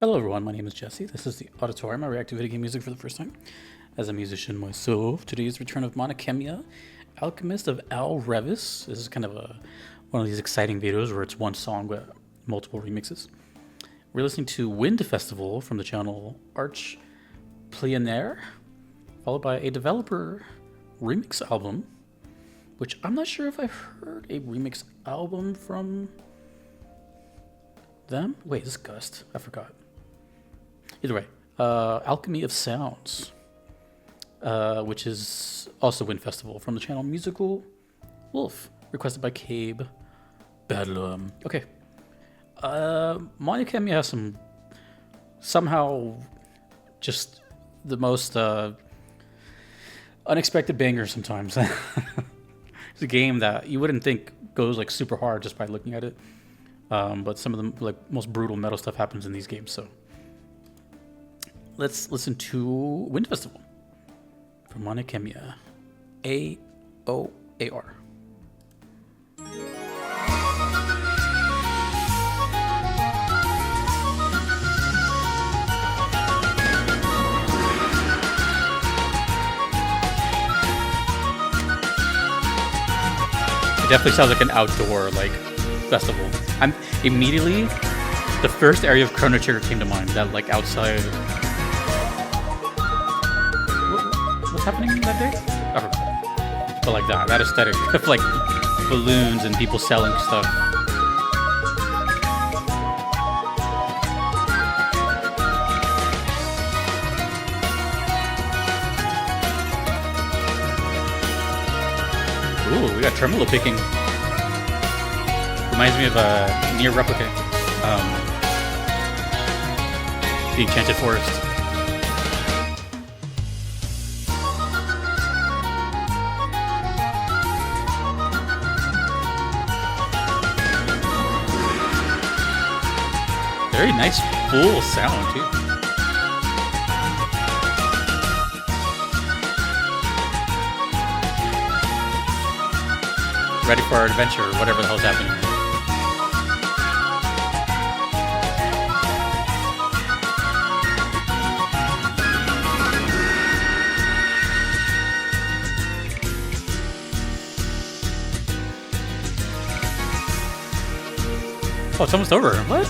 Hello everyone, my name is Jesse. This is the Auditorium. I react to video game music for the first time. As a musician myself, today's return of Khemia, Alchemist of Al-revis. This is kind of one of these exciting videos where it's one song but multiple remixes. We're listening to Wind Festival from the channel Arch Pleinaire, followed by a developer remix album, which I'm not sure if I've heard a remix album from them. Wait, is this Gust? I forgot. Either way, Alchemy of Sounds, which is also Wind Festival from the channel Musical Wolf, requested by Cabe Bedlam. Okay, Khemia has somehow just the most unexpected bangers sometimes. It's a game that you wouldn't think goes like super hard just by looking at it, but some of the most brutal metal stuff happens in these games. So let's listen to Wind Festival from Khemia, AoAR. It definitely sounds like an outdoor festival. I'm immediately the first area of Chrono Trigger came to mind. That outside. What's happening that day? I forgot. But that aesthetic of balloons and people selling stuff. Ooh, we got tremolo picking. Reminds me of a near replica. The Enchanted Forest. Very nice full sound too. Ready for our adventure, whatever the hell's happening. Oh, it's almost over. What?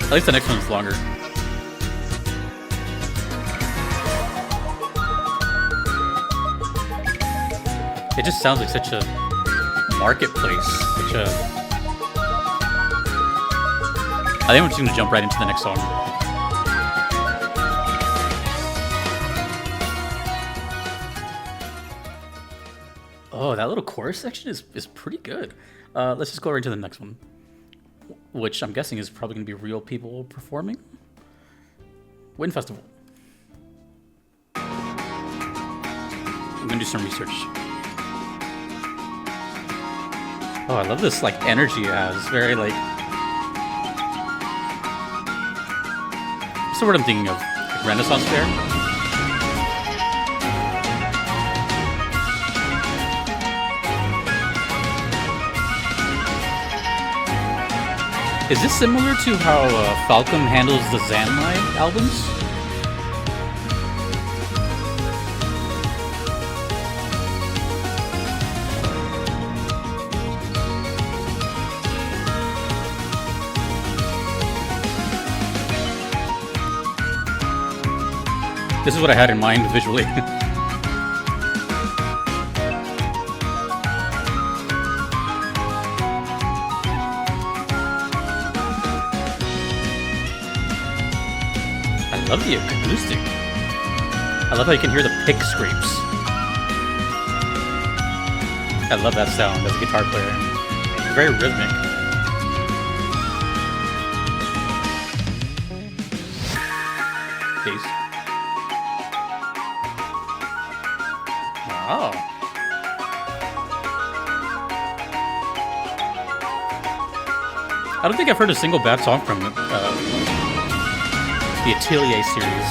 At least the next one's longer. It just sounds like such a marketplace. I think I'm just gonna jump right into the next song. Oh, that little chorus section is pretty good. Let's just go right into the next one, which I'm guessing is probably going to be real people performing. Wind Festival. I'm going to do some research. Oh, I love this energy it has. It's very what's the word I'm thinking of? Renaissance fair? Is this similar to how Falcom handles the Zanline albums? This is what I had in mind visually. I love the acoustic. I love how you can hear the pick scrapes. I love that sound as a guitar player. It's very rhythmic. Bass. Wow. I don't think I've heard a single bad song from the Atelier series.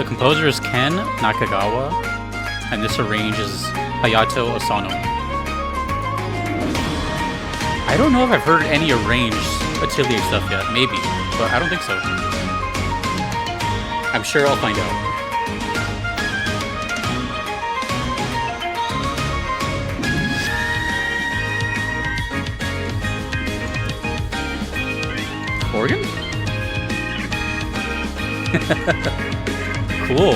The composer is Ken Nakagawa, and this arranges Hayato Asano. I don't know if I've heard any arranged Atelier stuff yet. Maybe, but I don't think so. I'm sure I'll find out. Organ? Cool.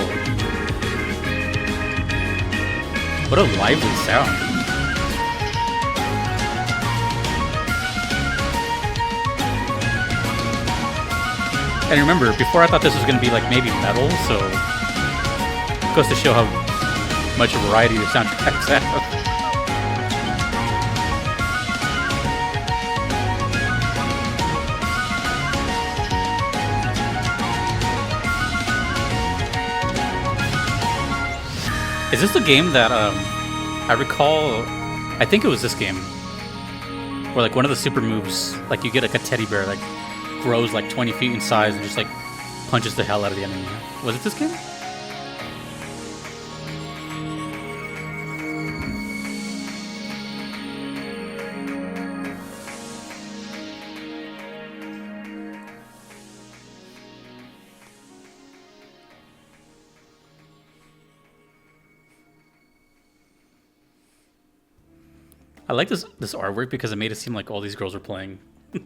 What a lively sound. And remember, before I thought this was going to be like maybe metal, so it goes to show how much variety the soundtracks have. Is this the game that I recall? I think it was this game where like one of the super moves, like you get like a teddy bear like grows like 20 feet in size and just like punches the hell out of the enemy. Was it this game? I like this artwork because it made it seem like all these girls were playing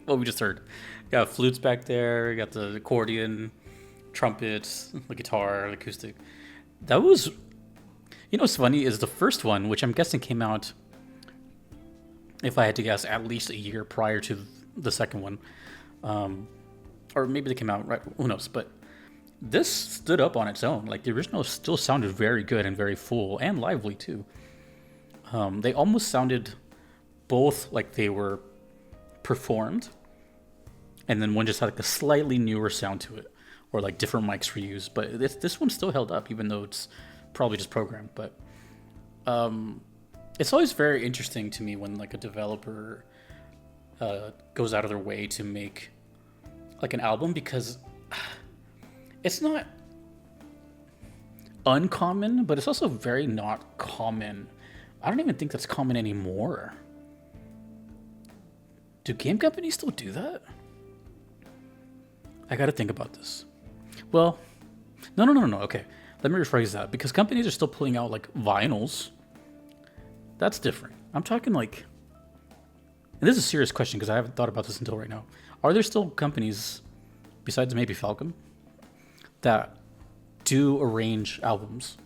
what we just heard. You got flutes back there, you got the accordion, trumpets, the guitar, the acoustic. That was, you know what's funny is the first one, which I'm guessing came out, if I had to guess, at least a year prior to the second one. Or maybe they came out, right, who knows, but this stood up on its own. Like the original still sounded very good and very full and lively too. They almost sounded both like they were performed, and then one just had like a slightly newer sound to it, or like different mics were used. But this one still held up, even though it's probably just programmed. But it's always very interesting to me when like a developer goes out of their way to make like an album, because it's not uncommon, but it's also very not common. I don't even think that's common anymore. Do game companies still do that? I gotta think about this. Well, no. Okay, let me rephrase that, because companies are still pulling out like vinyls. That's different. I'm talking like, and this is a serious question because I haven't thought about this until right now. Are there still companies, besides maybe Falcom, that do arrange albums?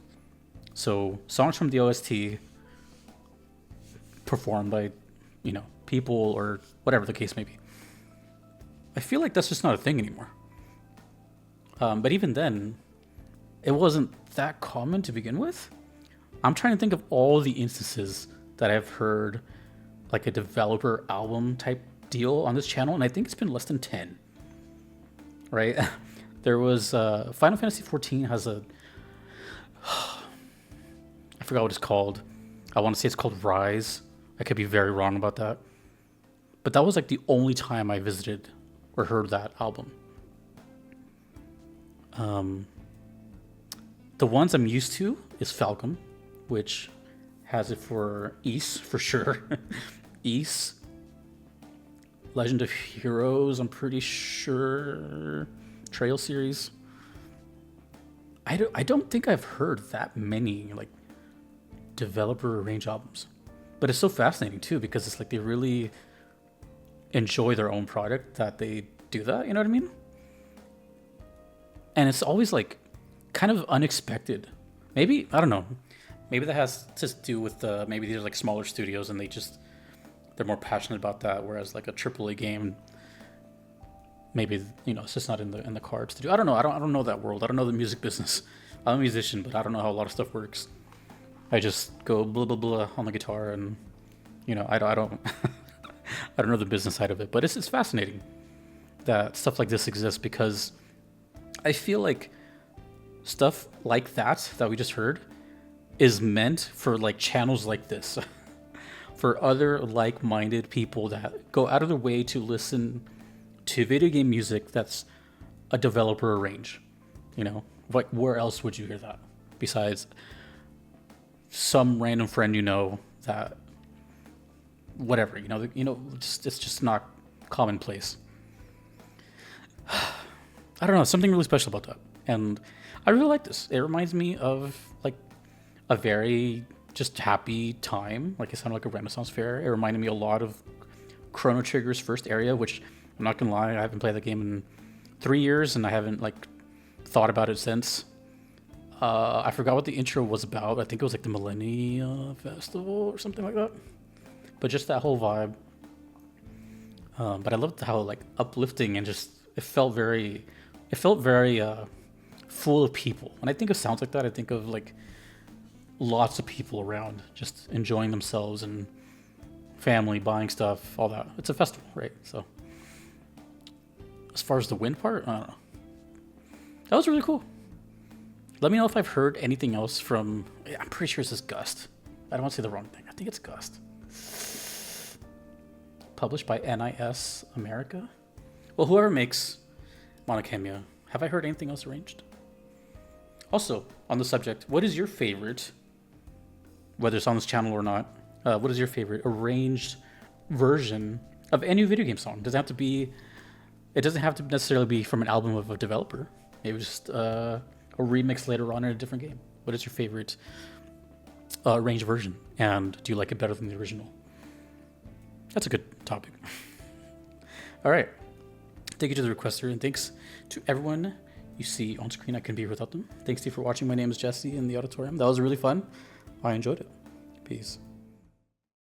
So songs from the OST performed by, you know, people or whatever the case may be. I feel like that's just not a thing anymore. But even then, it wasn't that common to begin with. I'm trying to think of all the instances that I've heard like a developer album type deal on this channel, and I think it's been less than 10. Right? There was Final Fantasy XIV has a I forgot what it's called. I want to say it's called Rise. I could be very wrong about that. But that was like the only time I visited or heard that album. The ones I'm used to is Falcom, which has it for Ys for sure. Ys. Legend of Heroes, I'm pretty sure. Trail series. I don't think I've heard that many like developer arranged albums. But it's so fascinating too, because it's like they really enjoy their own product that they do that, you know what I mean? And it's always like kind of unexpected. Maybe, I don't know. Maybe that has to do with maybe these are like smaller studios and they're more passionate about that, whereas like a AAA game, maybe, you know, it's just not in the cards to do. I don't know. I don't know that world. I don't know the music business. I'm a musician, but I don't know how a lot of stuff works. I just go blah blah blah on the guitar, and you know, I don't I don't know the business side of it. But it's fascinating that stuff like this exists, because I feel like stuff like that we just heard is meant for like channels like this, for other like-minded people that go out of their way to listen to video game music that's a developer arrange, you know, Like, where else would you hear that besides some random friend you know that whatever, it's just not commonplace. I don't know, something really special about that. And I really like this. It reminds me of like a very just happy time. Like, it sounded like a Renaissance fair. It reminded me a lot of Chrono Trigger's first area, which I'm not gonna lie, I haven't played that game in 3 years and I haven't like thought about it since. I forgot what the intro was about. I think it was like the Millennia Festival or something like that. But just that whole vibe. But I loved how like uplifting and just it felt very full of people. When I think of sounds like that, I think of like lots of people around just enjoying themselves and family buying stuff, all that. It's a festival, right? So as far as the wind part, I don't know. That was really cool. Let me know if I've heard anything else from. I'm pretty sure it's this Gust. I don't want to say the wrong thing. I think it's Gust. Published by NIS America. Well, whoever makes Khemia. Have I heard anything else arranged? Also, on the subject, what is your favorite, whether it's on this channel or not, what is your favorite arranged version of any video game song? It doesn't have to necessarily be from an album of a developer. It was just a remix later on in a different game. What is your favorite arranged version? And do you like it better than the original? That's a good topic. All right. Thank you to the requester, and thanks to everyone you see on screen. I couldn't be here without them. Thanks to you for watching. My name is Jesse in the auditorium. That was really fun. I enjoyed it. Peace.